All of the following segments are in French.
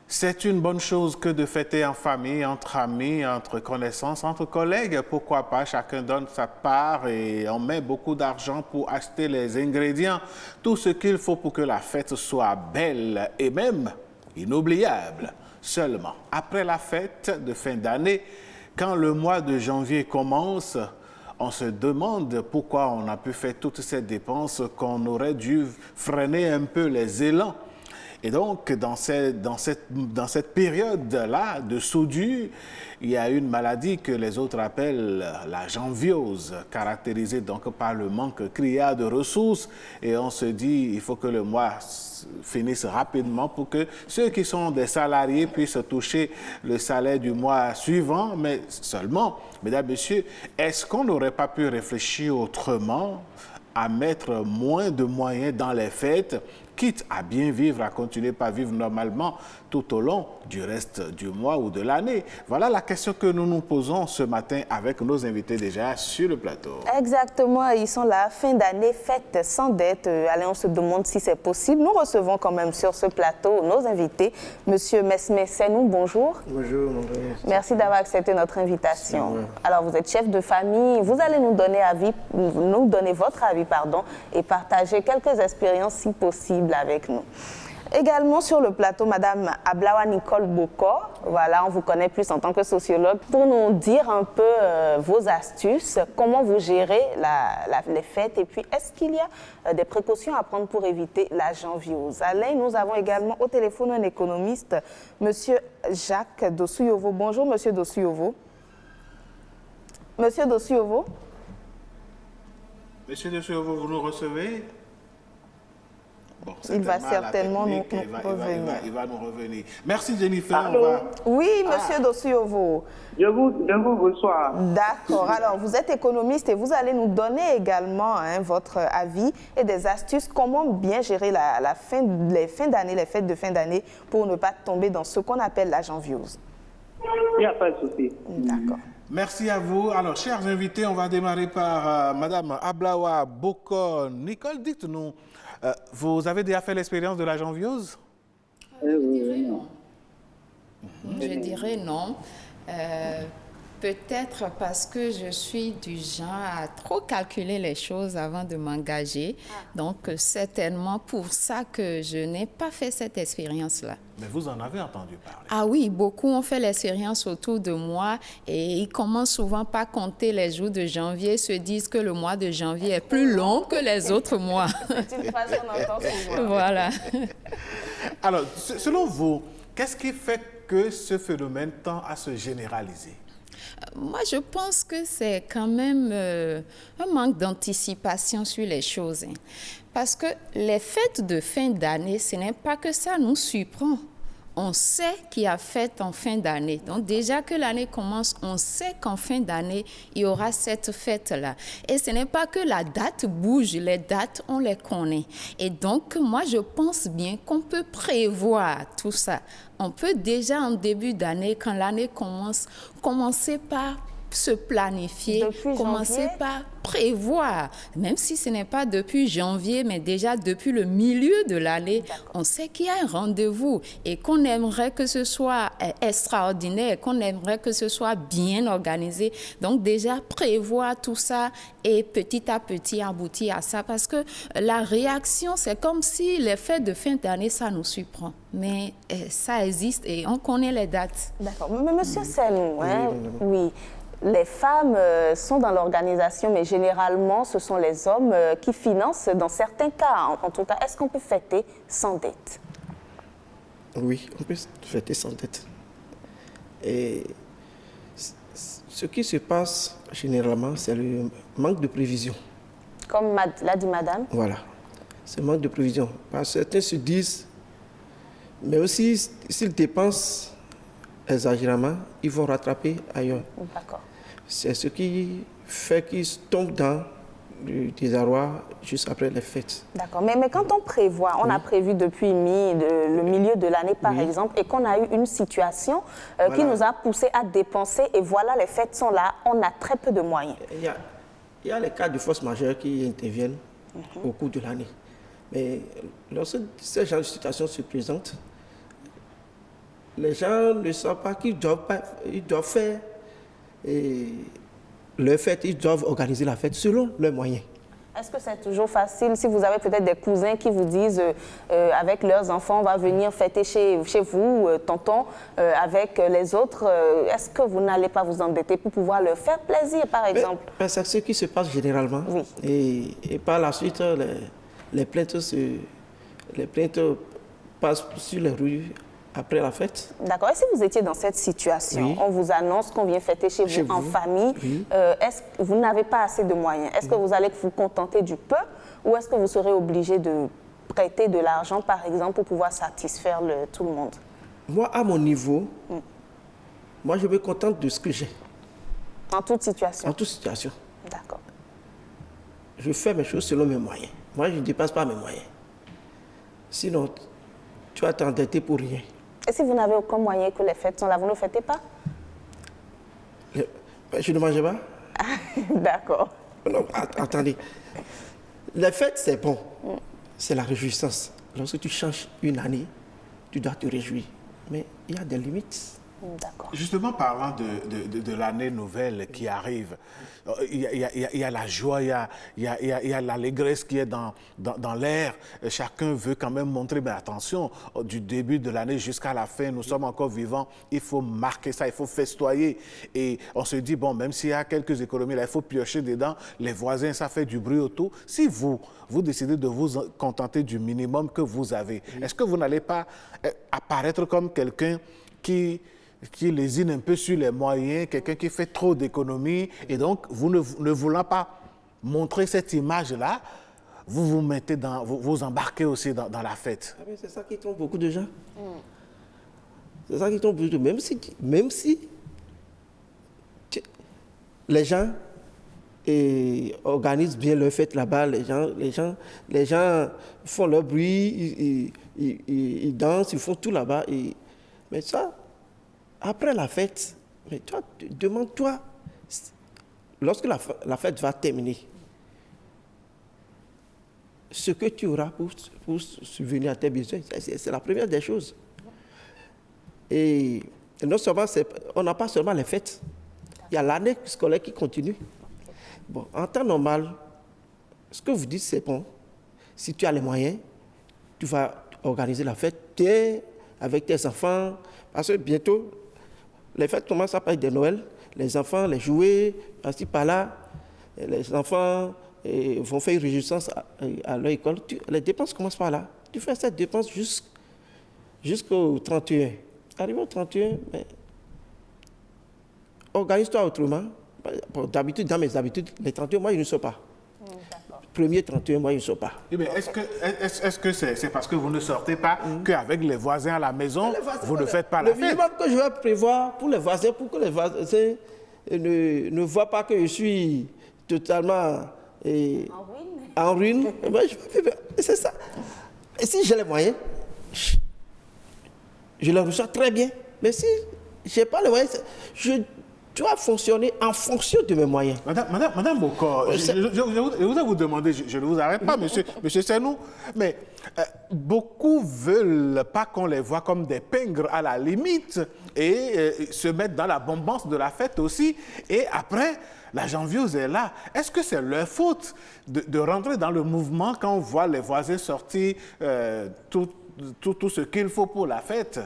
C'est une bonne chose que de fêter en famille, entre amis, entre connaissances, entre collègues. Pourquoi pas, chacun donne sa part et on met beaucoup d'argent pour acheter les ingrédients, tout ce qu'il faut pour que la fête soit belle et même inoubliable. Seulement, après la fête de fin d'année, quand le mois de janvier commence, on se demande pourquoi on a pu faire toutes ces dépenses, qu'on aurait dû freiner un peu les élans. Et donc, dans cette période-là de soudure, il y a une maladie que les autres appellent la janviose, caractérisée donc par le manque criard de ressources. Et on se dit, il faut que le mois finisse rapidement pour que ceux qui sont des salariés puissent toucher le salaire du mois suivant. Mais seulement, mesdames, messieurs, est-ce qu'on n'aurait pas pu réfléchir autrement à mettre moins de moyens dans les fêtes, quitte à bien vivre, à continuer par vivre normalement tout au long du reste du mois ou de l'année? Voilà la question que nous nous posons ce matin avec nos invités déjà sur le plateau. Exactement, ils sont là, fin d'année, fête sans dette. Allez, on se demande si c'est possible. Nous recevons quand même sur ce plateau nos invités. Monsieur Mesme Senou, bonjour. Bonjour. Merci d'avoir accepté notre invitation. Alors, vous êtes chef de famille. Vous allez nous donner votre avis, et partager quelques expériences si possible avec nous. Également sur le plateau, Madame Ablawa Nicole Bokor, voilà, on vous connaît plus en tant que sociologue, pour nous dire un peu vos astuces, comment vous gérez les fêtes, et puis est-ce qu'il y a des précautions à prendre pour éviter la janviose? Alain, nous avons également au téléphone un économiste, Monsieur Jacques Dossuyovo. Bonjour, Monsieur Dossuyovo. Monsieur Dossuyovo. Monsieur Dossuyovo, vous nous recevez? Bon, il va certainement nous revenir. Il va nous revenir. Merci Jennifer. Oui, Monsieur Dossuyovo. Je vous reçois. D'accord. Alors, vous êtes économiste et vous allez nous donner également votre avis et des astuces comment bien gérer les fêtes de fin d'année pour ne pas tomber dans ce qu'on appelle la janviose. Il n'y a pas de souci. D'accord. Merci à vous. Alors, chers invités, on va démarrer par Madame Ablawa Bokor. Nicole, dites-nous, vous avez déjà fait l'expérience de la janviose? Je dirais non. Je dirais non. Peut-être parce que je suis du genre à trop calculer les choses avant de m'engager. Donc, certainement pour ça que je n'ai pas fait cette expérience-là. Mais vous en avez entendu parler? Ah oui, beaucoup ont fait l'expérience autour de moi et ils commencent souvent par compter les jours de janvier, se disent que le mois de janvier est plus long que les autres mois. C'est une phrase qu'on entend souvent. Voilà. Alors, selon vous, qu'est-ce qui fait que ce phénomène tend à se généraliser? Moi, je pense que c'est quand même un manque d'anticipation sur les choses. Parce que les fêtes de fin d'année, ce n'est pas que ça nous surprend. On sait qu'il y a fête en fin d'année. Donc déjà que l'année commence, on sait qu'en fin d'année, il y aura cette fête-là. Et ce n'est pas que la date bouge, les dates, on les connaît. Et donc, moi, je pense bien qu'on peut prévoir tout ça. On peut déjà en début d'année, quand l'année commence, commencer par se planifier, commencer par prévoir, même si ce n'est pas depuis janvier, mais déjà depuis le milieu de l'année, on sait qu'il y a un rendez-vous et qu'on aimerait que ce soit extraordinaire, qu'on aimerait que ce soit bien organisé. Donc déjà prévoir tout ça et petit à petit aboutir à ça, parce que la réaction, c'est comme si les fêtes de fin d'année, ça nous surprend. Mais ça existe et on connaît les dates. D'accord. Mais Monsieur Senou, oui. Les femmes sont dans l'organisation, mais généralement, ce sont les hommes qui financent dans certains cas. En tout cas, est-ce qu'on peut fêter sans dette? Oui, on peut fêter sans dette. Et ce qui se passe généralement, c'est le manque de prévision. Comme l'a dit madame? Voilà, c'est le manque de prévision. Parce que certains se disent, mais aussi s'ils dépensent exagérément, ils vont rattraper ailleurs. D'accord. C'est ce qui fait qu'ils tombent dans du désarroi juste après les fêtes. D'accord. Mais quand on prévoit, on a prévu depuis le milieu de l'année, par exemple, et qu'on a eu une situation qui nous a poussé à dépenser, et voilà, les fêtes sont là, on a très peu de moyens. Il y a les cas de force majeure qui interviennent au cours de l'année. Mais lorsque ce genre de situation se présente, les gens ne savent pas qu'ils doivent faire leur fête, ils doivent organiser la fête selon leurs moyens. Est-ce que c'est toujours facile si vous avez peut-être des cousins qui vous disent avec leurs enfants, on va venir fêter chez vous, tonton, avec les autres, est-ce que vous n'allez pas vous endetter pour pouvoir leur faire plaisir, par exemple? C'est ce qui se passe généralement. Oui. Et par la suite, les plaintes passent sur les rues après la fête. D'accord. Et si vous étiez dans cette situation, on vous annonce qu'on vient fêter chez vous en famille, est-ce que vous n'avez pas assez de moyens? Est-ce que vous allez vous contenter du peu ou est-ce que vous serez obligé de prêter de l'argent, par exemple, pour pouvoir satisfaire tout le monde? Moi, à mon niveau, moi, je me contente de ce que j'ai. En toute situation? En toute situation. D'accord. Je fais mes choses selon mes moyens. Moi, je ne dépasse pas mes moyens. Sinon, tu vas t'endetter pour rien. Et si vous n'avez aucun moyen que les fêtes sont là, vous ne fêtez pas? Je ne mange pas. D'accord. Non, attendez. Les fêtes, c'est bon. C'est la réjouissance. Lorsque tu changes une année, tu dois te réjouir. Mais il y a des limites. D'accord. Justement, parlant de l'année nouvelle qui arrive, il y a la joie, il y a l'allégresse qui est dans l'air. Chacun veut quand même montrer, mais attention, du début de l'année jusqu'à la fin, nous sommes encore vivants, il faut marquer ça, il faut festoyer. Et on se dit, bon, même s'il y a quelques économies là, il faut piocher dedans, les voisins, ça fait du bruit autour. Si vous décidez de vous contenter du minimum que vous avez, est-ce que vous n'allez pas apparaître comme quelqu'un qui lésine un peu sur les moyens, quelqu'un qui fait trop d'économies, et donc vous ne voulant pas montrer cette image-là, vous vous mettez vous embarquez aussi dans la fête. Ah, c'est ça qui trompe beaucoup de gens. C'est ça qui trompe beaucoup de gens. Même si les gens organisent bien leur fête là-bas, les gens font leur bruit, ils dansent, ils font tout là-bas, mais ça, après la fête, mais toi, demande-toi, lorsque la fête va terminer, ce que tu auras pour subvenir à tes besoins, c'est la première des choses. Et non seulement, on n'a pas seulement les fêtes, il y a l'année scolaire qui continue. Bon, en temps normal, ce que vous dites, c'est bon. Si tu as les moyens, tu vas organiser la fête avec tes enfants, parce que bientôt, les fêtes commencent à parler de Noël, les enfants, les jouets, par-ci, par-là, les enfants vont faire une réjouissance à leur école. Les dépenses commencent par là. Tu fais cette dépense jusqu'au 31. Arrivé au 31, mais organise-toi autrement. D'habitude, dans mes habitudes, les 31, moi, je ne sors pas. Premier 31, moi, je ne sors pas. Eh bien, est-ce que c'est parce que vous ne sortez pas qu'avec les voisins à la maison, vous ne faites pas la fête? Le minimum que je vais prévoir pour les voisins, pour que les voisins ne voient pas que je suis totalement en ruine. C'est ça. Et si j'ai les moyens, je les reçois très bien. Mais si je n'ai pas les moyens, je dois fonctionner en fonction de mes moyens. Madame Bokor, je voudrais vous demander, je ne vous arrête pas, monsieur Senou, mais beaucoup veulent pas qu'on les voit comme des pingres à la limite et se mettre dans la bombance de la fête aussi. Et après, la janvieuse est là. Est-ce que c'est leur faute de rentrer dans le mouvement quand on voit les voisins sortir tout ce qu'il faut pour la fête?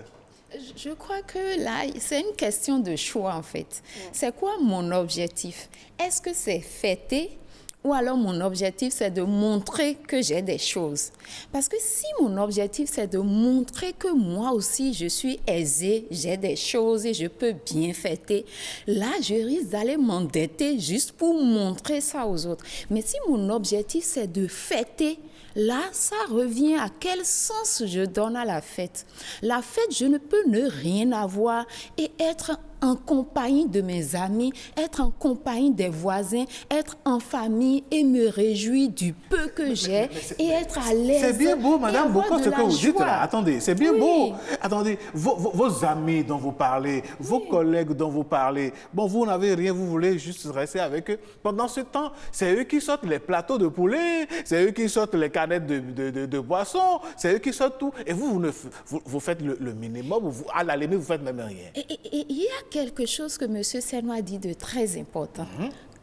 Je crois que là, c'est une question de choix, en fait. C'est quoi mon objectif? Est-ce que c'est fêter ou alors mon objectif, c'est de montrer que j'ai des choses? Parce que si mon objectif, c'est de montrer que moi aussi, je suis aisée, j'ai des choses et je peux bien fêter, là, je risque d'aller m'endetter juste pour montrer ça aux autres. Mais si mon objectif, c'est de fêter, là, ça revient à quel sens je donne à la fête. La fête, je ne peux ne rien avoir et être en compagnie de mes amis, être en compagnie des voisins, être en famille et me réjouir du peu que j'ai et être à l'aise. C'est bien beau, Madame Boko, ce que vous dites là. Attendez, c'est bien beau. Attendez, vos amis dont vous parlez, vos collègues dont vous parlez, bon, vous n'avez rien, vous voulez juste rester avec eux. Pendant ce temps, c'est eux qui sortent les plateaux de poulet, c'est eux qui sortent les canettes de boissons, c'est eux qui sortent tout. Et vous faites le minimum, ou à la limite, vous faites même rien. Et il y a quelque chose que M. Seno a dit de très important.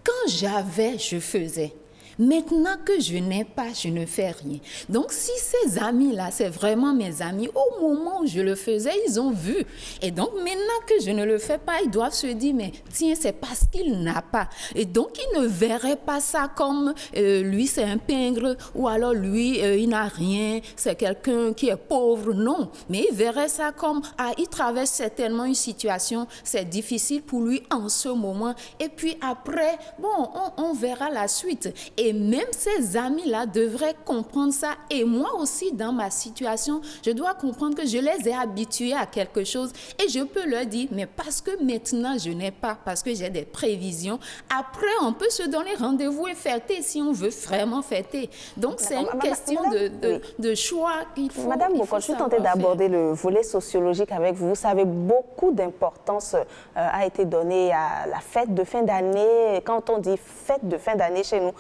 Quand j'avais, je faisais. Maintenant que je n'ai pas, je ne fais rien. Donc, si ces amis-là, c'est vraiment mes amis, au moment où je le faisais, ils ont vu. Et donc, maintenant que je ne le fais pas, ils doivent se dire, mais tiens, c'est parce qu'il n'a pas. Et donc, ils ne verraient pas ça comme lui, c'est un pingre, ou alors lui, il n'a rien, c'est quelqu'un qui est pauvre. Non, mais ils verraient ça comme, il traverse certainement une situation, c'est difficile pour lui en ce moment. Et puis après, bon, on verra la suite. Et même ces amis-là devraient comprendre ça. Et moi aussi, dans ma situation, je dois comprendre que je les ai habitués à quelque chose. Et je peux leur dire, mais parce que maintenant, je n'ai pas, parce que j'ai des prévisions. Après, on peut se donner rendez-vous et fêter si on veut vraiment fêter. Donc, c'est une question de choix qu'il faut. Madame Boko, je suis tentée d'aborder le volet sociologique avec vous. Vous savez, beaucoup d'importance a été donnée à la fête de fin d'année. Quand on dit fête de fin d'année chez nous,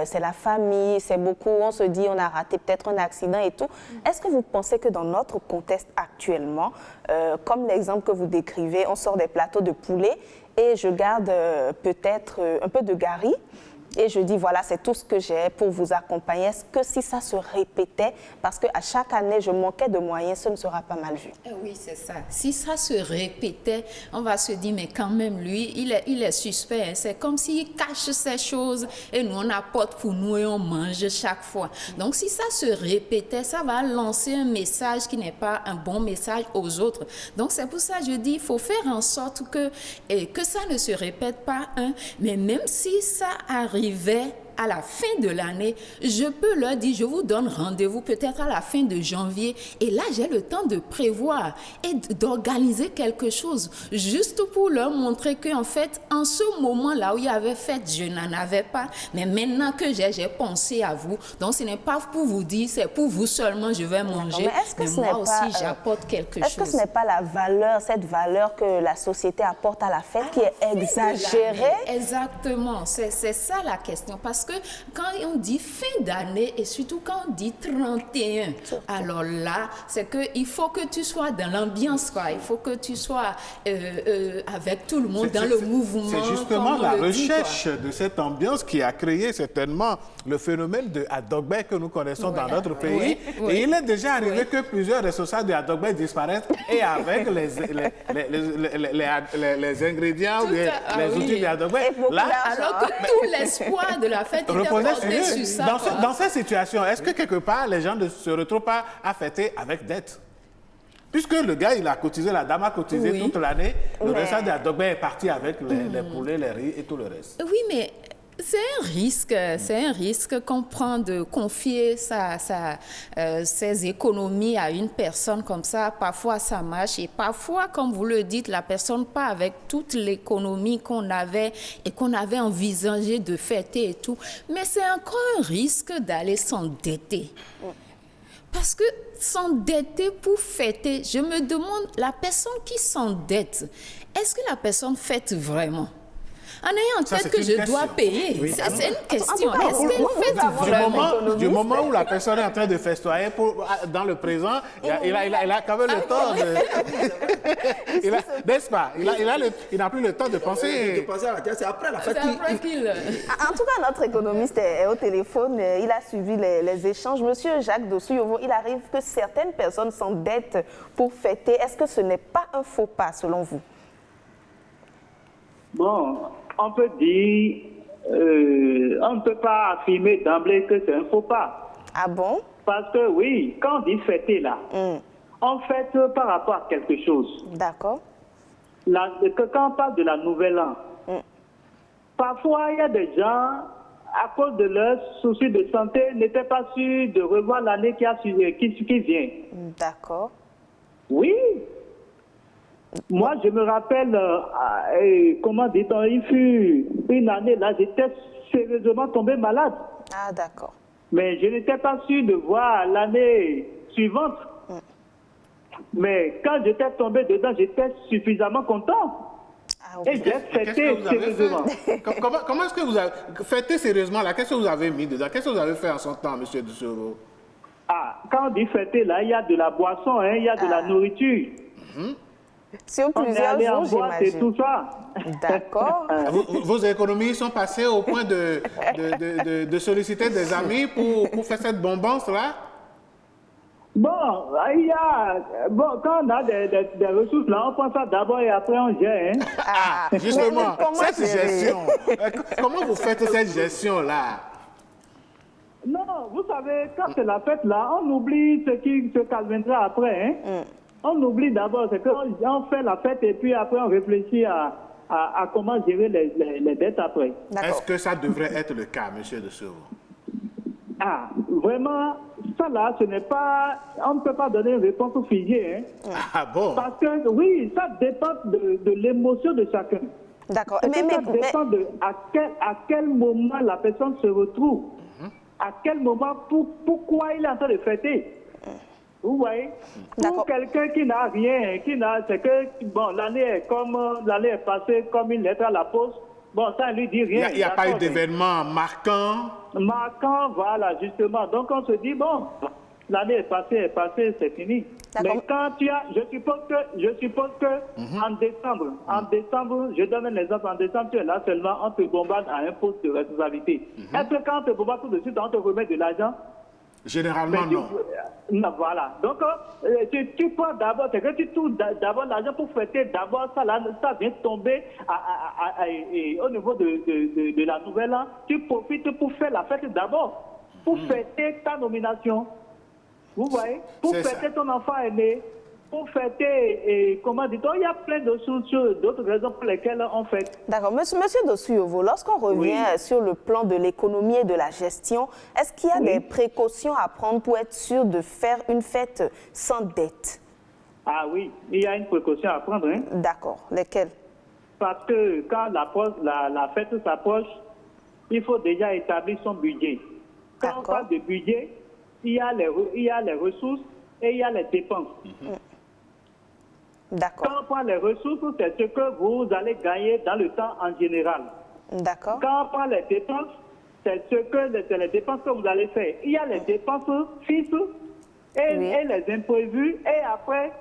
c'est la famille, c'est beaucoup, on se dit on a raté peut-être un accident et tout. Est-ce que vous pensez que dans notre contexte actuellement, comme l'exemple que vous décrivez, on sort des plateaux de poulet et je garde peut-être un peu de gari et je dis voilà, c'est tout ce que j'ai pour vous accompagner. Est-ce que si ça se répétait, parce qu'à chaque année je manquais de moyens, ce ne sera pas mal vu? Oui, c'est ça. Si ça se répétait, on va se dire, mais quand même, lui, il est suspect. Hein. C'est comme s'il cache ces choses et nous, on apporte pour nous et on mange chaque fois. Donc, si ça se répétait, ça va lancer un message qui n'est pas un bon message aux autres. Donc, c'est pour ça que je dis, il faut faire en sorte que ça ne se répète pas. Hein. Mais même si ça arrivait à la fin de l'année, je peux leur dire, je vous donne rendez-vous peut-être à la fin de janvier. Et là, j'ai le temps de prévoir et d'organiser quelque chose, juste pour leur montrer qu'en fait, en ce moment-là où il y avait fête, je n'en avais pas. Mais maintenant que j'ai pensé à vous, donc ce n'est pas pour vous dire, c'est pour vous seulement, je vais manger. Mais moi aussi, j'apporte quelque chose. Est-ce que ce n'est pas la valeur, cette valeur que la société apporte à la fête qui est exagérée? Exactement, c'est ça la question. Parce que quand on dit fin d'année et surtout quand on dit 31, alors là, c'est qu'il faut que tu sois dans l'ambiance, quoi. Il faut que tu sois avec tout le monde dans le mouvement. C'est justement la recherche de cette ambiance qui a créé certainement le phénomène de Adogbe que nous connaissons dans notre pays. Et il est déjà arrivé que plusieurs responsables de Adogbe disparaissent et avec les ingrédients ou les outils de Adogbe. Alors que tout l'espoir de la fête était porté sur ça. Dans cette situation, est-ce que quelque part les gens ne se retrouvent pas à fêter avec dette? Puisque le gars, il a cotisé, la dame a cotisé toute l'année, le reste de Adogbe est parti avec les poulets, les riz et tout le reste. Oui, mais c'est un risque qu'on prend de confier ses économies à une personne comme ça. Parfois, ça marche et parfois, comme vous le dites, la personne part avec toute l'économie qu'on avait et qu'on avait envisagé de fêter et tout. Mais c'est encore un risque d'aller s'endetter. Parce que s'endetter pour fêter, je me demande, la personne qui s'endette, est-ce que la personne fête vraiment? En ayant en tête que je dois payer. Oui. C'est une question. Est-ce qu'elle fête vraiment? Du moment où la personne est en train de festoyer dans le présent, il a quand même le temps de... N'est-ce pas? Il n'a plus le temps de penser. De penser à la tête, c'est après la fête qu'il... En tout cas, notre économiste est au téléphone. Il a suivi les échanges. Monsieur Jacques Dossu-Yovo, il arrive que certaines personnes s'endettent pour fêter. Est-ce que ce n'est pas un faux pas, selon vous? Bon, on peut dire, on ne peut pas affirmer d'emblée que c'est un faux pas. Ah bon? Parce que oui, quand on dit fêter là, on fête par rapport à quelque chose. D'accord. Quand on parle de la nouvelle an, parfois il y a des gens, à cause de leur souci de santé, n'étaient pas sûrs de revoir l'année qui vient. D'accord. Oui. Moi, je me rappelle, comment dit-on, il fut une année là, j'étais sérieusement tombé malade. Ah, d'accord. Mais je n'étais pas sûr de voir l'année suivante. Mais quand j'étais tombé dedans, j'étais suffisamment content. Ah, ok. Et j'ai fêté sérieusement. Comment est-ce que vous avez fêté sérieusement là? Qu'est-ce que vous avez mis dedans? Qu'est-ce que vous avez fait en son temps, monsieur Doussoureau? Ah, quand on dit fêter, là, il y a de la boisson, hein, il y a de la nourriture. Sur On est plusieurs allé en jours, boîte et j'imagine. tout ça. D'accord. Vos économies sont passées au point de solliciter des amis pour faire cette bombance là? Bon, quand on a des ressources là, on prend ça d'abord et après on gère. Hein. Ah, justement, Mais comment cette gérer? gestion, comment vous faites cette gestion là? Non, vous savez, quand c'est la fête là, on oublie ce qui se calmera après. Hein. On oublie d'abord, c'est qu'on fait la fête et puis après on réfléchit à comment gérer les dettes après. D'accord. Est-ce que ça devrait être le cas, monsieur Doussoureau? Ah, vraiment, ça là, ce n'est pas... On ne peut pas donner une réponse figée. Hein. Ah bon? Parce que, oui, ça dépend de l'émotion de chacun. D'accord. Ça dépend de à quel moment la personne se retrouve. À quel moment, pourquoi il est en train de fêter. Vous voyez? D'accord. Pour quelqu'un qui n'a rien, c'est que, bon, l'année est passée comme une lettre à la poste. Bon, ça ne lui dit rien. Il n'y a pas eu d'accord, d'événement marquant? Marquant, voilà, justement. Donc, on se dit, bon, l'année est passée, c'est fini. D'accord. Mais quand je suppose que en décembre, je donne un exemple, en décembre, tu es là seulement, on te bombarde à un poste de responsabilité. Est-ce que quand on te bombarde tout de suite, on te remet de l'argent? Généralement, non. Non, voilà. Donc, tu prends d'abord, c'est que tu trouves d'abord l'argent pour fêter d'abord ça, là, ça vient tomber au niveau de la nouvelle an. Tu profites pour faire la fête d'abord, pour fêter ta nomination. Vous voyez? Pour fêter ton enfant aîné, pour fêter, comment dit-on, il y a plein d'autres raisons pour lesquelles on fête. D'accord. Monsieur Doussoureau, lorsqu'on revient sur le plan de l'économie et de la gestion, est-ce qu'il y a des précautions à prendre pour être sûr de faire une fête sans dette? Ah oui, il y a une précaution à prendre. Hein? D'accord. Lesquelles? Parce que quand la fête s'approche, il faut déjà établir son budget. Quand on parle de budget, il y a les ressources et il y a les dépenses. D'accord. Quand on prend les ressources, c'est ce que vous allez gagner dans le temps en général. D'accord. Quand on prend les dépenses, c'est les dépenses que vous allez faire. Il y a les dépenses fixes et les imprévus et après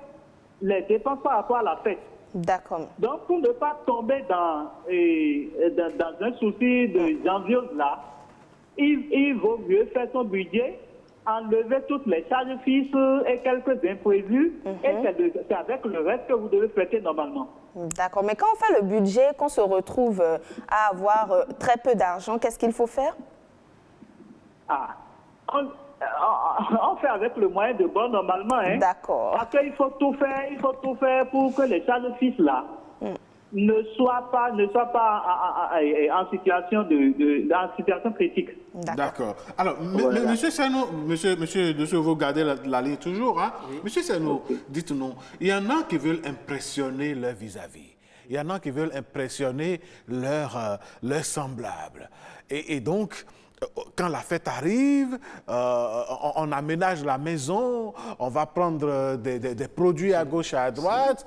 les dépenses par rapport à la fête. D'accord. Donc, pour ne pas tomber dans un souci de janvier là, il vaut mieux faire son budget, enlever toutes les charges fixes et quelques imprévus, et c'est avec le reste que vous devez fêter normalement. D'accord. Mais quand on fait le budget, qu'on se retrouve à avoir très peu d'argent, qu'est-ce qu'il faut faire? Ah, on fait avec le moyen de bord normalement. Hein. D'accord. Parce qu'il faut tout faire pour que les charges fixes là ne soient pas en situation critique. D'accord. Alors, monsieur Seno, monsieur Doussoureau, vous gardez la ligne toujours. Hein? Oui. Monsieur Seno, dites-nous, il y en a qui veulent impressionner leur vis-à-vis. Il y en a qui veulent impressionner leurs semblables. Et donc, quand la fête arrive, on aménage la maison, on va prendre des produits à gauche et à droite,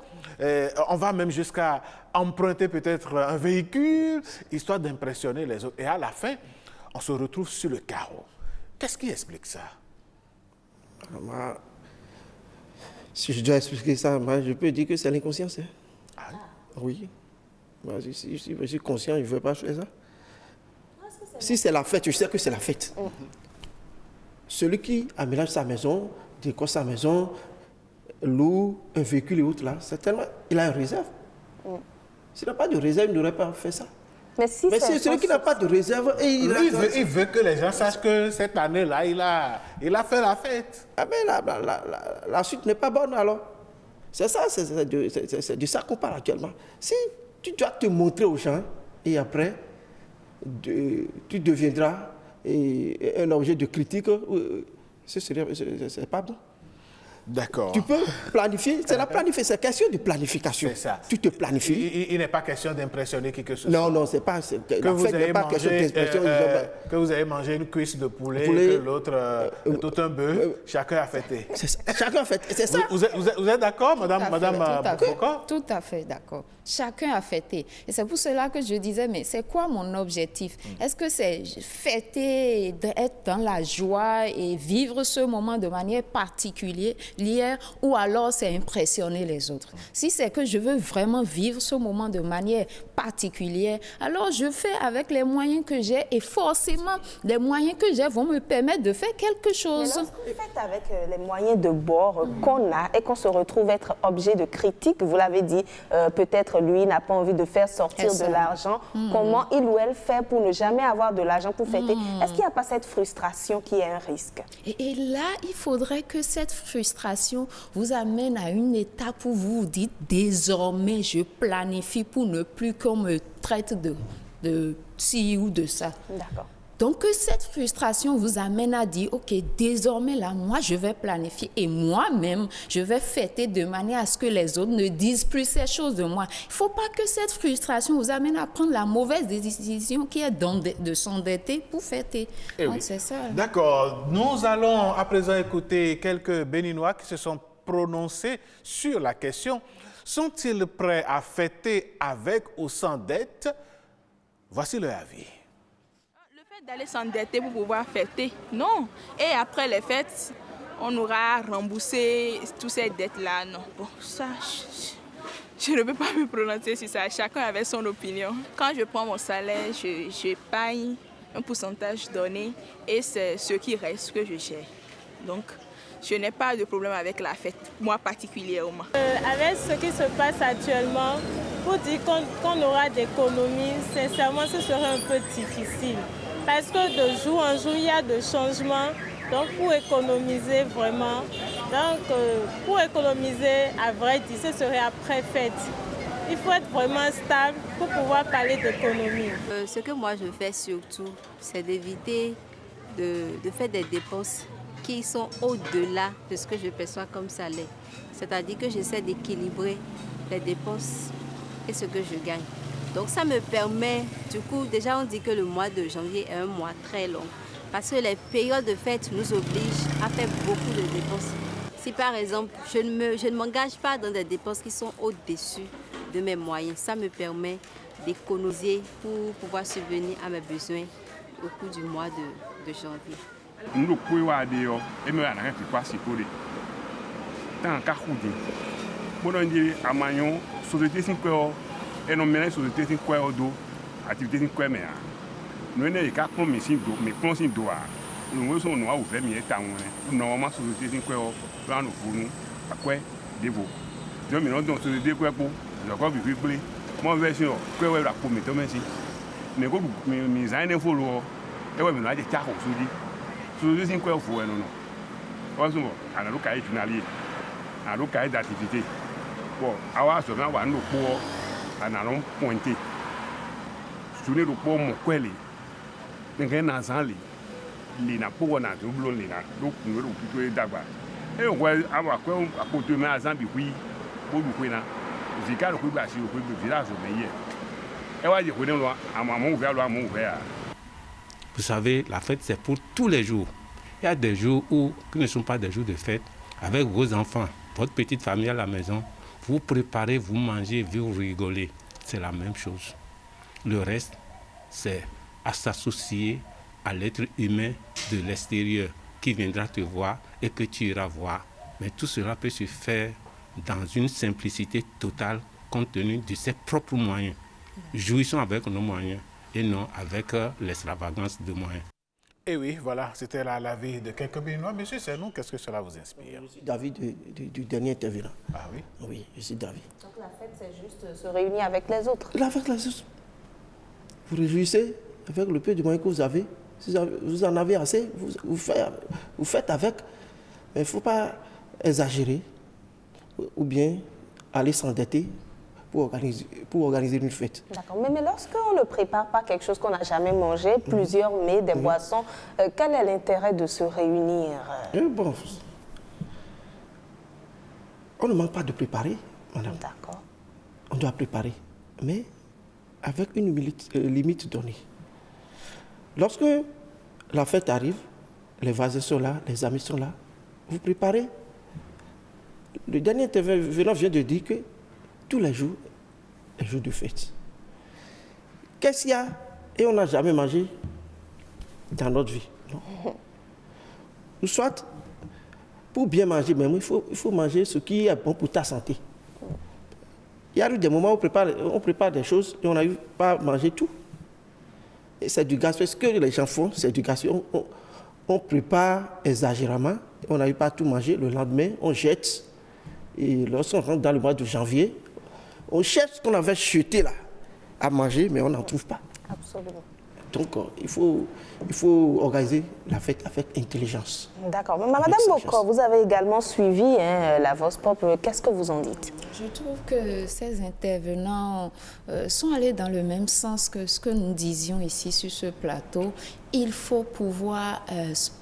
on va même jusqu'à emprunter peut-être un véhicule, histoire d'impressionner les autres. Et à la fin, on se retrouve sur le carreau. Qu'est-ce qui explique ça? Moi, si je dois expliquer ça, moi, je peux dire que c'est l'inconscience. Hein. Ah. Oui. Moi, si je suis conscient, je ne veux pas faire ça. Si c'est la fête, je sais que c'est la fête. Celui qui aménage sa maison, décore sa maison, loue un véhicule et autres là, c'est tellement... Il a une réserve. S'il n'a pas de réserve, il n'aurait pas fait ça. Mais si Mais c'est celui qui n'a pas de réserve et il veut que les gens sachent que cette année-là, il a fait la fête. Ah ben la suite n'est pas bonne alors. C'est ça, c'est de ça qu'on parle actuellement. Si tu dois te montrer aux gens et après... tu deviendras un objet de critique, c'est pas bon. D'accord. Tu peux planifier, c'est la planification, c'est question de planification. C'est ça. Tu te planifies. Il n'est pas question d'impressionner qui que ce soit. Non, non, c'est pas. Que vous ayez pas question d'expression. que vous ayez mangé une cuisse de poulet, que l'autre tout un bœuf, chacun a fêté. Chacun a fêté, c'est ça. Vous êtes d'accord, madame Bokoko? Tout à fait d'accord. Chacun a fêté. Et c'est pour cela que je disais, mais c'est quoi mon objectif? Est-ce que c'est fêter, être dans la joie et vivre ce moment de manière particulière, ou alors c'est impressionner les autres? Si c'est que je veux vraiment vivre ce moment de manière particulière, alors je fais avec les moyens que j'ai, et forcément, les moyens que j'ai vont me permettre de faire quelque chose. Mais lorsque vous faites avec les moyens de bord qu'on a et qu'on se retrouve être objet de critique, vous l'avez dit, peut-être lui n'a pas envie de faire sortir de l'argent. Comment il ou elle fait pour ne jamais avoir de l'argent pour fêter? Est-ce qu'il n'y a pas cette frustration qui est un risque? Et là, il faudrait que cette frustration vous amène à une étape où vous vous dites, désormais, je planifie pour ne plus qu'on me traite de ci ou de ça. D'accord. Donc, que cette frustration vous amène à dire, OK, désormais, là, moi, je vais planifier et moi-même, je vais fêter de manière à ce que les autres ne disent plus ces choses de moi. Il ne faut pas que cette frustration vous amène à prendre la mauvaise décision qui est de s'endetter pour fêter. Donc, c'est ça. D'accord. Nous allons à présent écouter quelques Béninois qui se sont prononcés sur la question. Sont-ils prêts à fêter avec ou sans dette? Voici leur avis. D'aller s'endetter pour pouvoir fêter, non. Et après les fêtes, on aura remboursé toutes ces dettes-là, non. Bon, ça, je ne peux pas me prononcer sur ça. Chacun avait son opinion. Quand je prends mon salaire, j'épargne un pourcentage donné et c'est ce qui reste que je gère. Donc, je n'ai pas de problème avec la fête, moi particulièrement. Avec ce qui se passe actuellement, pour dire qu'on aura d'économies, sincèrement, ce serait un peu difficile. Parce que de jour en jour, il y a des changements. Donc, pour économiser vraiment, pour économiser, à vrai dire, ce serait après fête. Il faut être vraiment stable pour pouvoir parler d'économie. Ce que moi je fais surtout, c'est d'éviter de faire des dépenses qui sont au-delà de ce que je perçois comme salaire. C'est-à-dire que j'essaie d'équilibrer les dépenses et ce que je gagne. Donc ça me permet, du coup, déjà on dit que le mois de janvier est un mois très long. Parce que les périodes de fête nous obligent à faire beaucoup de dépenses. Si par exemple, je ne m'engage pas dans des dépenses qui sont au-dessus de mes moyens, ça me permet d'économiser pour pouvoir subvenir à mes besoins au cours du mois de janvier. Nous pouvons dire et me rien qui passe pour les tant qu'à couder. Bon on dit à Magnon société 5 heures et non mais société 5 heures d'eau activité 5 heures mais nous n'est qu'à prendre mes signes mais prendre signes d'eau nous sommes nous ouvert mais temps normalement société 5 heures là nous pour nous à quoi dévo donc mais donc société quoi pour je crois vivre plus moi version quoi la pour mettre merci mais comme mes années follow et ouais mais là des tas aussi société 5 heures faut non non on a le cahier journalier a le cahier d'activité bon awa so na wa no po ana no pointé journée do po mo kwele ngé na zanli li na po na do blo li na do kunwe do kuto dagba e o kwa awa kwa apoto me azan bi hui bo bi hui na vika do ku ba si o ku bi village me ye e wa je ko ne lo amamo ouvert lo amamo ouvert. Vous savez, la fête c'est pour tous les jours. Il y a des jours qui ne sont pas des jours de fête avec vos enfants, votre petite famille à la maison. Vous préparez, vous mangez, vous rigolez. C'est la même chose. Le reste, c'est à s'associer à l'être humain de l'extérieur qui viendra te voir et que tu iras voir. Mais tout cela peut se faire dans une simplicité totale compte tenu de ses propres moyens. Jouissons avec nos moyens et non avec l'extravagance de moyens. Et oui, voilà, c'était l'avis de quelques Béninois. Monsieur Senou, qu'est-ce que cela vous inspire? Je suis David du dernier intervenant. Ah oui? Oui, je suis David. Donc la fête, c'est juste se réunir avec les autres. La fête, vous réjouissez avec le peu de moyens que vous avez. Si vous en avez assez, vous faites avec. Mais il ne faut pas exagérer ou bien aller s'endetter pour organiser une fête. D'accord. Mais lorsqu'on ne prépare pas quelque chose qu'on n'a jamais mangé, plusieurs mets, des boissons, quel est l'intérêt de se réunir? Bon, On ne manque pas de préparer, madame. D'accord. On doit préparer, mais avec une limite donnée. Lorsque la fête arrive, les voisins sont là, les amis sont là, vous préparez. Le dernier intervenant vient de dire que tous les jours, les jours de fête. Qu'est-ce qu'il y a? Et on n'a jamais mangé dans notre vie. Non. Ou soit, pour bien manger, même, il faut manger ce qui est bon pour ta santé. Il y a eu des moments où on prépare des choses et on n'arrive pas à manger tout. Et c'est du gaspillage. Ce que les gens font, c'est du gaspillage. On prépare exagérément, on n'arrive pas à tout manger. Le lendemain, on jette. Et lorsqu'on rentre dans le mois de janvier, on cherche ce qu'on avait jeté là à manger, mais on n'en trouve pas. Absolument. Donc, il faut organiser la fête avec intelligence. D'accord. Madame Boko, vous avez également suivi la Vospop. Qu'est-ce que vous en dites? Je trouve que ces intervenants sont allés dans le même sens que ce que nous disions ici sur ce plateau. Il faut pouvoir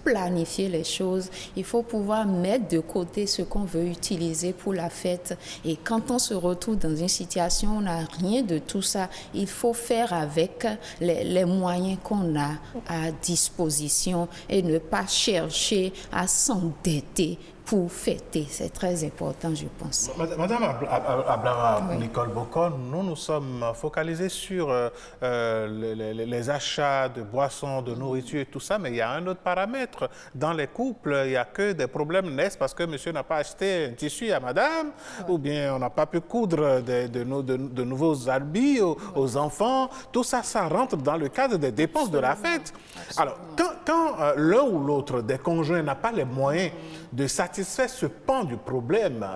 planifier les choses, il faut pouvoir mettre de côté ce qu'on veut utiliser pour la fête. Et quand on se retrouve dans une situation où on n'a rien de tout ça, il faut faire avec les moyens qu'on a à disposition et ne pas chercher à s'endetter pour fêter. C'est très important, je pense. Madame Ablama, oui. Nicole Bocon, nous sommes focalisés sur les achats de boissons, de nourriture et tout ça, mais il y a un autre paramètre. Dans les couples, il n'y a que des problèmes naissent parce que monsieur n'a pas acheté un tissu à madame, ou bien on n'a pas pu coudre de nouveaux habits aux enfants. Tout ça, ça rentre dans le cadre des dépenses de la fête. Alors, quand l'un ou l'autre des conjoints n'a pas les moyens de satisfaire ce pan du problème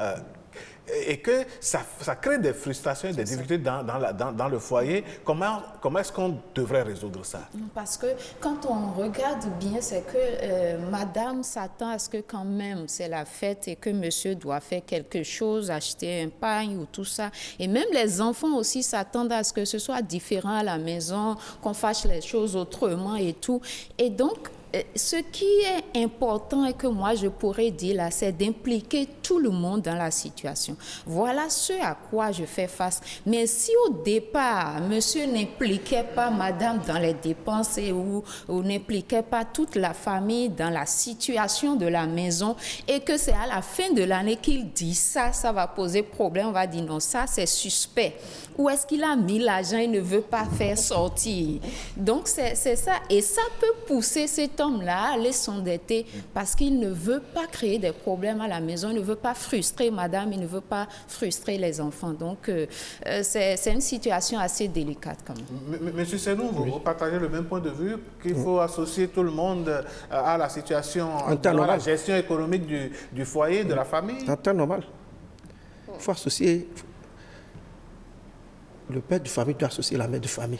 et que ça crée des frustrations et des difficultés dans le foyer, comment est-ce qu'on devrait résoudre ça? Parce que quand on regarde bien, c'est que madame s'attend à ce que quand même c'est la fête et que monsieur doit faire quelque chose, acheter un pain ou tout ça. Et même les enfants aussi s'attendent à ce que ce soit différent à la maison, qu'on fasse les choses autrement et tout. Et donc, ce qui est important et que moi je pourrais dire là, c'est d'impliquer tout le monde dans la situation. Voilà ce à quoi je fais face. Mais si au départ, monsieur n'impliquait pas madame dans les dépenses ou n'impliquait pas toute la famille dans la situation de la maison et que c'est à la fin de l'année qu'il dit ça va poser problème, on va dire non, ça c'est suspect. Où est-ce qu'il a mis l'argent, il ne veut pas faire sortir. Donc c'est ça. Et ça peut pousser cet homme-là à aller s'endetter parce qu'il ne veut pas créer des problèmes à la maison, il ne veut pas frustrer madame, il ne veut pas frustrer les enfants. Donc c'est une situation assez délicate quand même. Monsieur Senou, vous partagez le même point de vue qu'il faut associer tout le monde à la situation, à la gestion économique du foyer, de la famille? En temps normal. Il faut associer... Le père de famille doit associer la mère de famille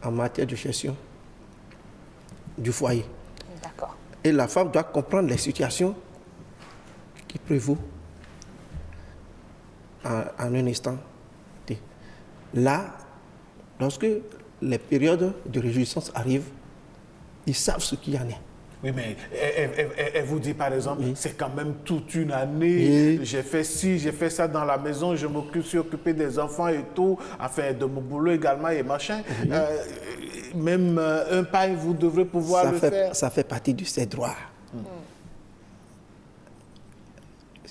en matière de gestion du foyer. D'accord. Et la femme doit comprendre les situations qui prévaut en un instant. Là, lorsque les périodes de réjouissance arrivent, ils savent ce qu'il y en a. Oui, mais elle vous dit, par exemple, c'est quand même toute une année, j'ai fait ci, j'ai fait ça dans la maison, je suis occupé des enfants et tout, enfin, de mon boulot également et machin. Même un pain, vous devrez pouvoir le faire. Ça fait partie de ses droits.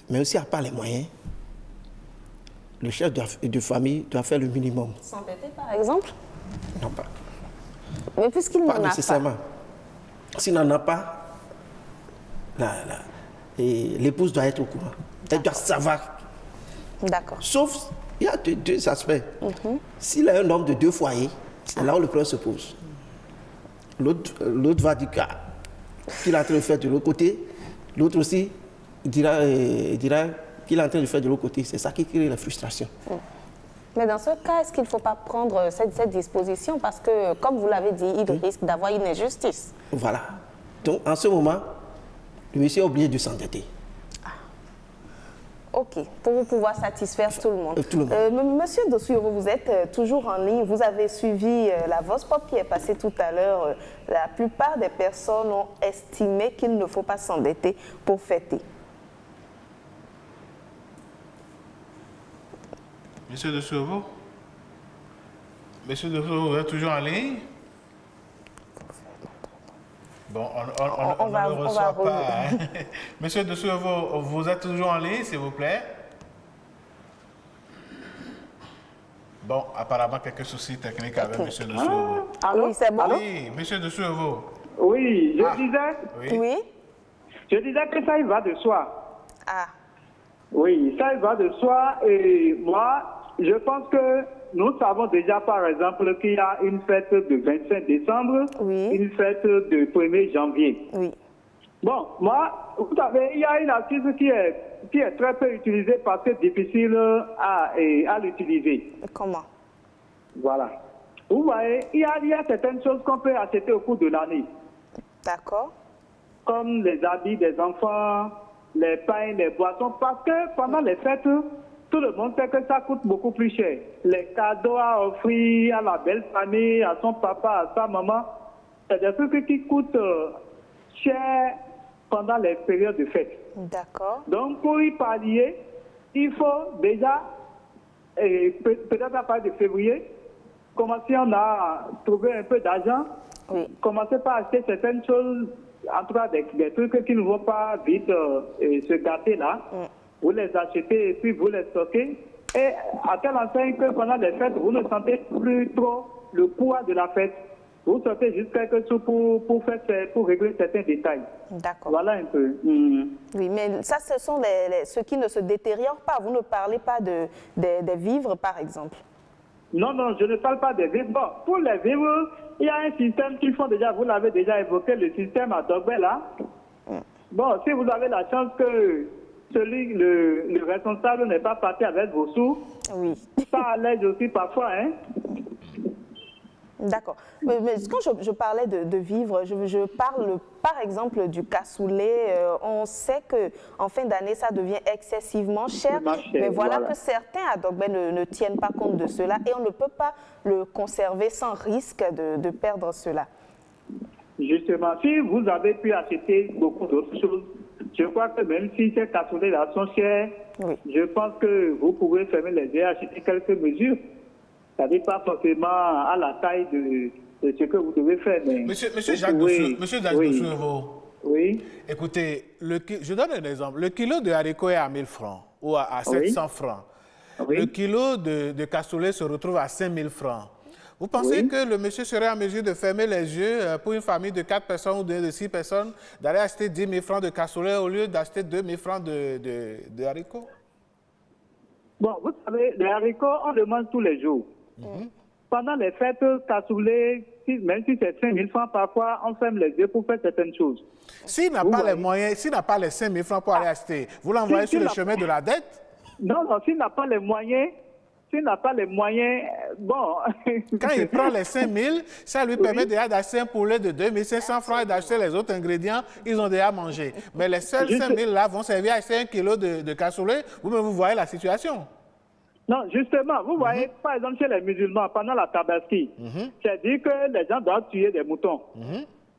Mais aussi, il n'y a pas les moyens. Le chef de famille doit faire le minimum. S'embêter, par exemple? Non, pas. Mais puisqu'il n'en a pas. Pas nécessairement. S'il n'en a pas, l'épouse doit être au courant. Elle doit savoir. D'accord. Sauf, il y a deux aspects. S'il a un homme de 2 foyers, c'est là où le problème se pose. L'autre va dire qu'il est en train de faire de l'autre côté. L'autre aussi dira qu'il est en train de faire de l'autre côté. C'est ça qui crée la frustration. Mais dans ce cas, est-ce qu'il ne faut pas prendre cette disposition? Parce que, comme vous l'avez dit, il risque d'avoir une injustice. Voilà. Donc, en ce moment, le monsieur est obligé de s'endetter. OK, pour pouvoir satisfaire tout le monde. Tout le monde. Monsieur Dossouiro, vous êtes toujours en ligne. Vous avez suivi la Vospop qui est passée tout à l'heure. La plupart des personnes ont estimé qu'il ne faut pas s'endetter pour fêter. Monsieur de Souveau? Monsieur de Souveau, vous êtes toujours en ligne? Bon, on ne le reçoit pas. Hein. Monsieur de Souveau, vous êtes toujours en ligne, s'il vous plaît? Bon, apparemment, quelques soucis techniques avec Monsieur de Souveau. Allô? Oui, c'est bon. Oui, Monsieur de Souveau. Oui, je disais... Oui. Je disais que ça y va de soi. Ah. Oui, ça y va de soi. Et moi, je pense que nous savons déjà, par exemple, qu'il y a une fête de 25 décembre, une fête de 1er janvier. Oui. Bon, moi, vous savez, il y a une astuce qui est très peu utilisée parce que difficile à l'utiliser. Comment? Voilà. Vous voyez, il y a certaines choses qu'on peut acheter au cours de l'année. D'accord. Comme les habits des enfants, les pains, les boissons, parce que pendant les fêtes, tout le monde sait que ça coûte beaucoup plus cher. Les cadeaux à offrir à la belle famille, à son papa, à sa maman, c'est des trucs qui coûtent cher pendant les périodes de fête. D'accord. Donc, pour y pallier, il faut déjà, peut-être à partir de février, commencer à trouver un peu d'argent, commencer par acheter certaines choses, en tout cas des trucs qui ne vont pas vite se gâter là. Vous les achetez et puis vous les stockez. Et à telle enseigne que pendant les fêtes, vous ne sentez plus trop le poids de la fête. Vous sortez juste quelque chose pour régler certains détails. D'accord. Voilà un peu. Oui, mais ça, ce sont ceux qui ne se détériorent pas. Vous ne parlez pas des vivres, par exemple. Non, je ne parle pas des vivres. Bon, pour les vivres, il y a un système qu'ils font déjà, vous l'avez déjà évoqué, le système à Dogbé là. Bon, si vous avez la chance que le responsable n'est pas parti avec vos sous, ça allège aussi parfois, hein. D'accord. Mais quand je parlais de vivres, je parle par exemple du cassoulet. On sait qu'en fin d'année, ça devient excessivement cher. Mais voilà que certains à Dogbé ne tiennent pas compte de cela et on ne peut pas le conserver sans risque de perdre cela. Justement, si vous avez pu acheter beaucoup d'autres choses, je crois que même si ces cassoulets-là sont chers, je pense que vous pouvez fermer les yeux et acheter quelques mesures. Ça n'est pas forcément à la taille de ce que vous devez faire. Mais Monsieur Jacques Doussoureau, oui. Écoutez, je donne un exemple. Le kilo de haricots est à 1000 francs ou à 700 francs. Le kilo de cassoulet se retrouve à 5000 francs. Vous pensez que le monsieur serait en mesure de fermer les yeux pour une famille de 4 personnes ou de 6 personnes, d'aller acheter 10 000 francs de cassoulet au lieu d'acheter 2 000 francs de haricots? Bon, vous savez, les haricots, on le mange tous les jours. Pendant les fêtes, cassoulet, même si c'est 5 000 francs, parfois, on ferme les yeux pour faire certaines choses. S'il n'a pas les moyens, s'il n'a pas les 5 000 francs pour aller acheter, vous l'envoyez sur le chemin de la dette? Non, s'il n'a pas les moyens, bon... Quand il prend les 5 000, ça lui permet déjà d'acheter un poulet de 2 500 francs et d'acheter les autres ingrédients, ils ont déjà mangé. Mais les seuls 5 000 là vont servir à acheter 1 kilo de cassoulet. Vous-même, vous voyez la situation. Non, justement, vous voyez, par exemple, chez les musulmans, pendant la tabaski, c'est dit que les gens doivent tuer des moutons.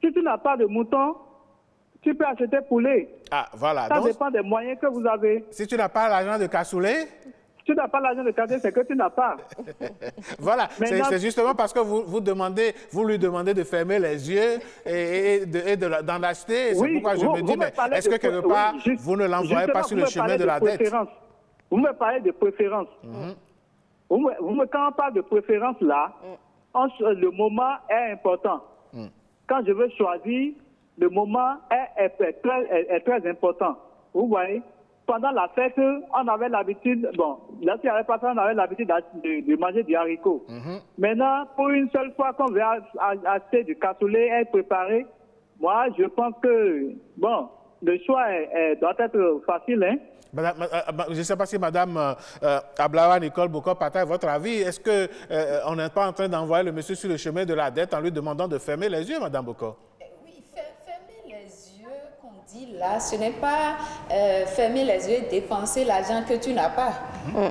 Si tu n'as pas de moutons, tu peux acheter poulet. Ah, voilà. Ça dépend des moyens que vous avez. Si tu n'as pas l'argent de cassoulet... Si tu n'as pas l'argent de cassoulet, c'est que tu n'as pas. Voilà, c'est justement parce que vous lui demandez de fermer les yeux et d'en acheter. C'est pourquoi je me dis, mais est-ce que quelque part, vous ne l'envoyez pas sur le chemin de la dette? Vous me parlez de préférence. Quand on parle de préférence là, le moment est important. Quand je veux choisir, le moment est très important. Vous voyez, pendant la fête, on avait l'habitude, bon, là, s'il n'y avait pas ça, on avait l'habitude de manger du haricot. Maintenant, pour une seule fois qu'on veut acheter du cassoulet et préparer, moi, je pense que, bon, le choix doit être facile, hein. Madame, je ne sais pas si Madame Ablawa Nicole Boko partage votre avis. Est-ce qu'on n'est pas en train d'envoyer le monsieur sur le chemin de la dette en lui demandant de fermer les yeux, Madame Boko? Oui, fermer les yeux, qu'on dit là, ce n'est pas fermer les yeux et dépenser l'argent que tu n'as pas.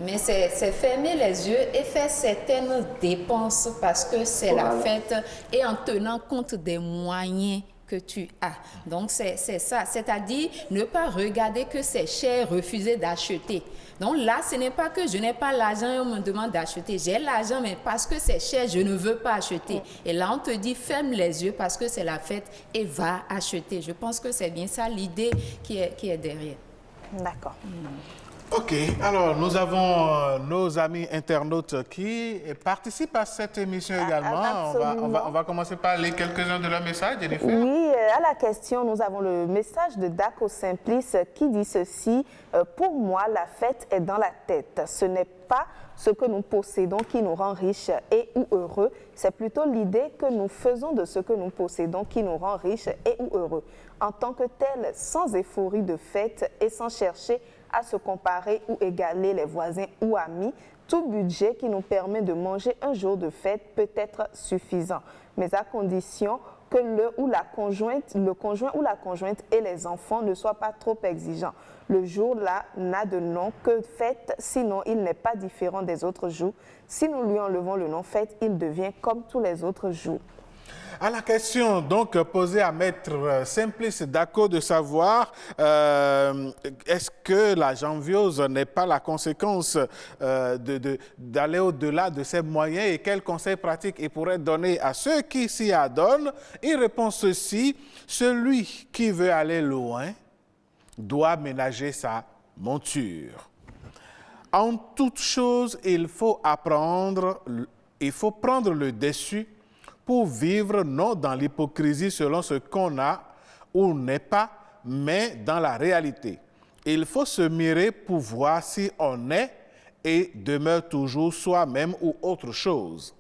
Mais c'est fermer les yeux et faire certaines dépenses parce que c'est la fête et en tenant compte des moyens que tu as. Donc, c'est ça. C'est-à-dire ne pas regarder que c'est cher, refuser d'acheter. Donc là, ce n'est pas que je n'ai pas l'argent et on me demande d'acheter. J'ai l'argent, mais parce que c'est cher, je ne veux pas acheter. Et là, on te dit, ferme les yeux parce que c'est la fête et va acheter. Je pense que c'est bien ça l'idée qui est derrière. D'accord. OK. Alors, nous avons nos amis internautes qui participent à cette émission également. On va commencer par lire quelques-uns de leurs messages, Jennifer. Oui, à la question, nous avons le message de Daco Simplice qui dit ceci. Pour moi, la fête est dans la tête. Ce n'est pas ce que nous possédons qui nous rend riches et ou heureux. C'est plutôt l'idée que nous faisons de ce que nous possédons qui nous rend riches et ou heureux. En tant que tel, sans euphorie de fête et sans chercher à se comparer ou égaler les voisins ou amis, tout budget qui nous permet de manger un jour de fête peut être suffisant, mais à condition que le conjoint ou la conjointe et les enfants ne soient pas trop exigeants. Le jour-là n'a de nom que fête, sinon il n'est pas différent des autres jours. Si nous lui enlevons le nom fête, il devient comme tous les autres jours. À la question donc posée à Maître Simplice Daco de savoir est-ce que la janviose n'est pas la conséquence d'aller au-delà de ses moyens et quels conseils pratiques il pourrait donner à ceux qui s'y adonnent, il répond ceci: celui qui veut aller loin doit ménager sa monture. En toute chose, il faut prendre le dessus pour vivre non dans l'hypocrisie selon ce qu'on a ou n'est pas, mais dans la réalité. Il faut se mirer pour voir si on est et demeure toujours soi-même ou autre chose.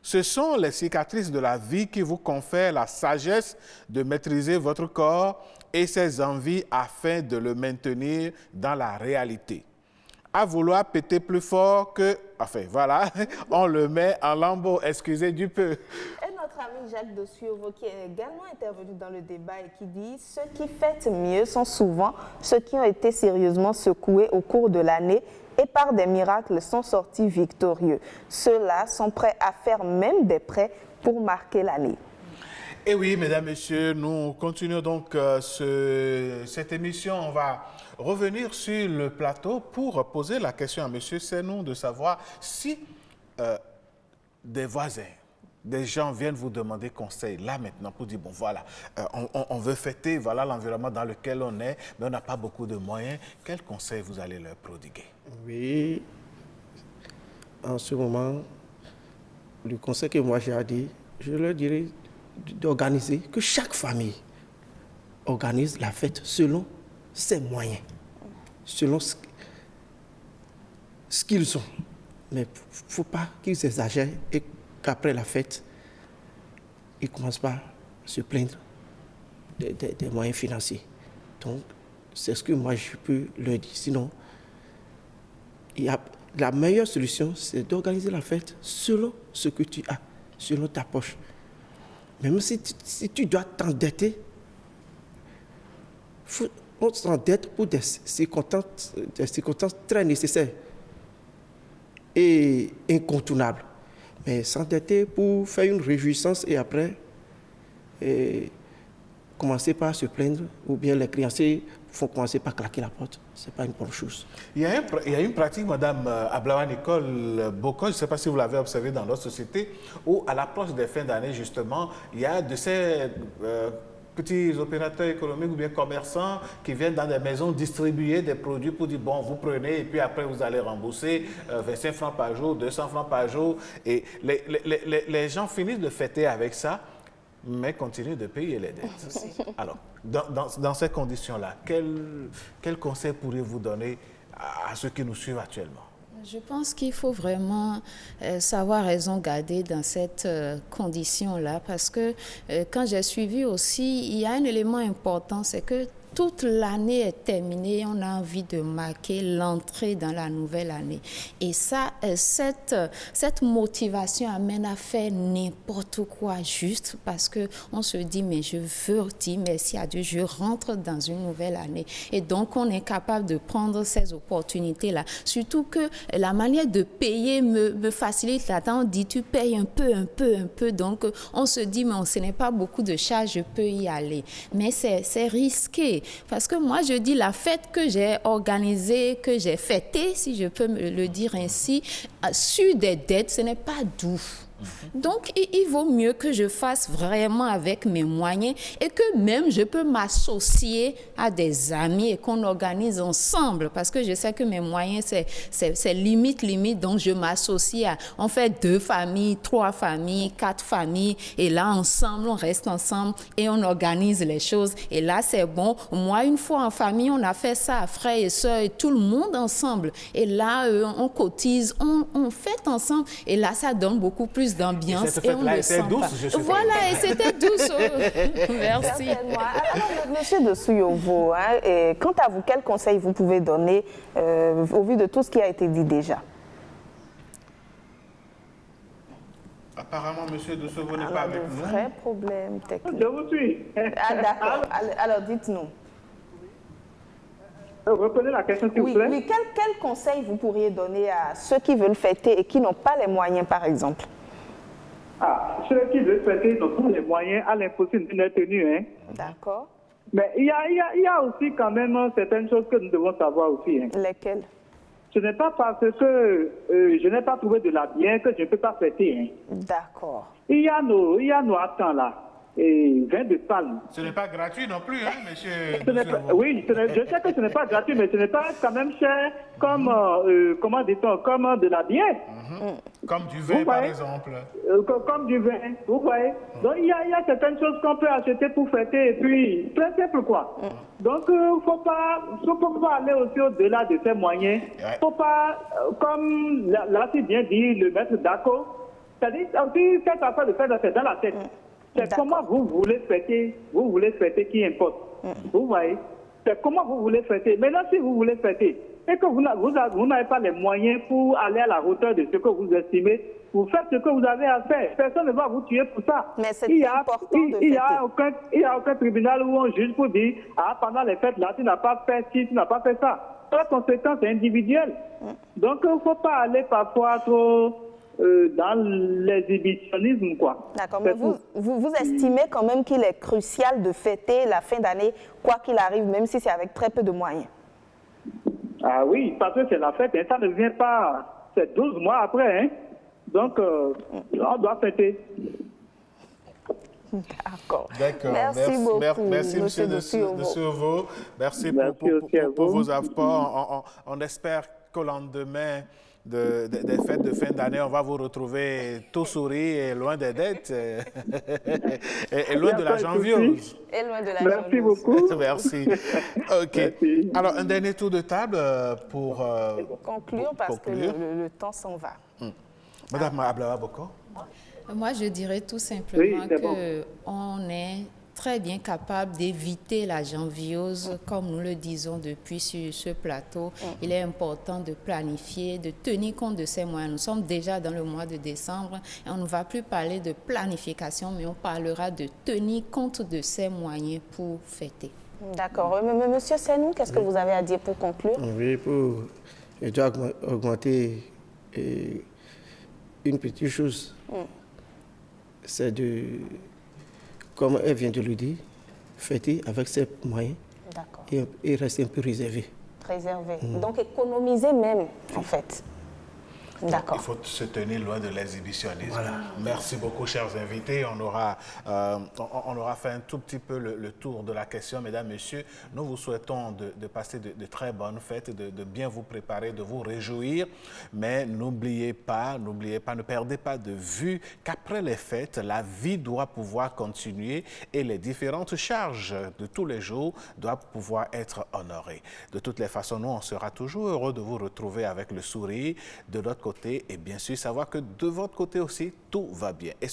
Ce sont les cicatrices de la vie qui vous confèrent la sagesse de maîtriser votre corps et ses envies afin de le maintenir dans la réalité. À vouloir péter plus fort que... Enfin, voilà, on le met en lambeaux, excusez du peu. Et notre ami Jacques de Suovo, qui est également intervenu dans le débat et qui dit « Ceux qui fêtent mieux sont souvent ceux qui ont été sérieusement secoués au cours de l'année et par des miracles sont sortis victorieux. Ceux-là sont prêts à faire même des prêts pour marquer l'année. » Et oui, mesdames, messieurs, nous continuons donc cette émission. On va revenir sur le plateau pour poser la question à M. Senou de savoir si des voisins, des gens viennent vous demander conseil là maintenant pour dire, bon voilà, on veut fêter, voilà l'environnement dans lequel on est, mais on n'a pas beaucoup de moyens. Quel conseil vous allez leur prodiguer? Oui, en ce moment, le conseil que moi j'ai dit, je leur dirais d'organiser, que chaque famille organise la fête selon ses moyens, selon ce qu'ils ont. Mais il ne faut pas qu'ils exagèrent et qu'après la fête, ils ne commencent pas à se plaindre des moyens financiers. Donc, c'est ce que moi je peux leur dire. Sinon, la meilleure solution, c'est d'organiser la fête selon ce que tu as, selon ta poche. Même si tu dois t'endetter, on s'endette pour des circonstances très nécessaires et incontournables. Mais s'endetter pour faire une réjouissance et après commencer par se plaindre, ou bien les créanciers font commencer par claquer la porte, ce n'est pas une bonne chose. Il y a une pratique, Madame Ablawa Nicole Boko, je ne sais pas si vous l'avez observé dans notre société, où à l'approche des fins d'année, justement, il y a de ces petits opérateurs économiques ou bien commerçants qui viennent dans des maisons distribuer des produits pour dire, bon, vous prenez et puis après vous allez rembourser 25 francs par jour, 200 francs par jour. Et les gens finissent de fêter avec ça, mais continuent de payer les dettes. Alors, dans ces conditions-là, quel conseil pourriez-vous donner à ceux qui nous suivent actuellement? Je pense qu'il faut vraiment savoir raison garder dans cette condition-là, parce que quand j'ai suivi aussi, il y a un élément important, c'est que toute l'année est terminée, on a envie de marquer l'entrée dans la nouvelle année. Et ça, cette motivation amène à faire n'importe quoi juste parce qu'on se dit, mais je veux dire merci à Dieu, je rentre dans une nouvelle année. Et donc, on est capable de prendre ces opportunités-là. Surtout que la manière de payer me facilite la tâche. On dit, tu payes un peu. Donc, on se dit, mais ce n'est pas beaucoup de charges, je peux y aller. Mais c'est risqué. Parce que moi, je dis, la fête que j'ai organisée, que j'ai fêtée, si je peux me le dire ainsi, sur des dettes, ce n'est pas doux. Donc, il vaut mieux que je fasse vraiment avec mes moyens et que même je peux m'associer à des amis et qu'on organise ensemble parce que je sais que mes moyens, c'est limite. Donc, je m'associe on fait 2 familles, 3 familles, 4 familles et là, ensemble, on reste ensemble et on organise les choses. Et là, c'est bon. Moi, une fois en famille, on a fait ça, frères et sœurs et tout le monde ensemble. Et là, on cotise, on fête ensemble et là, ça donne beaucoup plus d'ambiance et on le sent pas. Voilà, et c'était douce. Merci. Alors, monsieur de Souyovo, quant à vous, quels conseils vous pouvez donner au vu de tout ce qui a été dit déjà? Apparemment, monsieur de Souyovo n'est pas avec nous. Vrai problème technique. Je vous suis. Ah, d'accord. Alors, dites-nous. Reprenez la question, s'il vous plaît. Oui, quel conseil vous pourriez donner à ceux qui veulent fêter et qui n'ont pas les moyens, par exemple? Ceux qui veulent fêter n'ont pas les moyens à l'impossible d'une tenue. Hein. D'accord. Mais il y a aussi quand même certaines choses que nous devons savoir aussi. Hein. Lesquelles? Ce n'est pas parce que je n'ai pas trouvé de la bien que je ne peux pas fêter. Hein. D'accord. Il y a nos attentes là. Et vin de palme. Ce n'est pas gratuit non plus, hein, monsieur? Oui, je sais que ce n'est pas gratuit, mais ce n'est pas quand même cher comme, comment dit-on, comme de la bière. Comme du vin, par exemple. Comme du vin, vous voyez. Donc, il y a certaines choses qu'on peut acheter pour fêter, et puis, très simple, quoi. Donc, il ne faut pas aller aussi au-delà de ces moyens. Il ne faut pas, comme l'a si bien dit le maître Dako, c'est-à-dire, cette affaire de faire dans la tête. C'est comment vous voulez fêter qui importe. Vous voyez, c'est comment vous voulez fêter. Maintenant, si vous voulez fêter et que vous n'avez pas les moyens pour aller à la hauteur de ce que vous estimez, vous faites ce que vous avez à faire. Personne ne va vous tuer pour ça. Mais c'est important de fêter. Il n'y a aucun tribunal où on juge pour dire pendant les fêtes là, tu n'as pas fait ci, tu n'as pas fait ça. La conséquence est individuelle. Donc, il ne faut pas aller parfois trop dans l'exhibitionnisme, quoi. D'accord, mais vous estimez quand même qu'il est crucial de fêter la fin d'année, quoi qu'il arrive, même si c'est avec très peu de moyens. Ah oui, parce que c'est la fête, hein, ça ne vient pas, c'est 12 mois après, hein. Donc, on doit fêter. D'accord. Merci beaucoup. Merci, monsieur de Souyovo. Merci pour vos apports. On espère qu'au lendemain des fêtes de fin d'année, on va vous retrouver tout sourire et loin des dettes et loin de la janviose. Et loin de la Merci beaucoup. Merci. OK. Merci. Alors, un dernier tour de table pour conclure, parce que le temps s'en va. Madame Ablawa Boko. Moi, je dirais tout simplement qu'on est très bien capable d'éviter la janviose, comme nous le disons depuis sur ce plateau. Il est important de planifier, de tenir compte de ces moyens. Nous sommes déjà dans le mois de décembre et on ne va plus parler de planification, mais on parlera de tenir compte de ces moyens pour fêter. D'accord. Monsieur Senou, qu'est-ce que vous avez à dire pour conclure? Oui, je dois augmenter une petite chose. C'est comme elle vient de le dire, fêter avec ses moyens et rester un peu réservé. Réservé. Donc économiser même, en fait. D'accord. Il faut se tenir loin de l'exhibitionnisme. Voilà. Merci beaucoup, chers invités. On aura fait un tout petit peu le tour de la question, mesdames, messieurs. Nous vous souhaitons de passer de très bonnes fêtes, de bien vous préparer, de vous réjouir. Mais n'oubliez pas, ne perdez pas de vue qu'après les fêtes, la vie doit pouvoir continuer et les différentes charges de tous les jours doivent pouvoir être honorées. De toutes les façons, nous, on sera toujours heureux de vous retrouver avec le sourire de notre côté et bien sûr savoir que de votre côté aussi, tout va bien. Et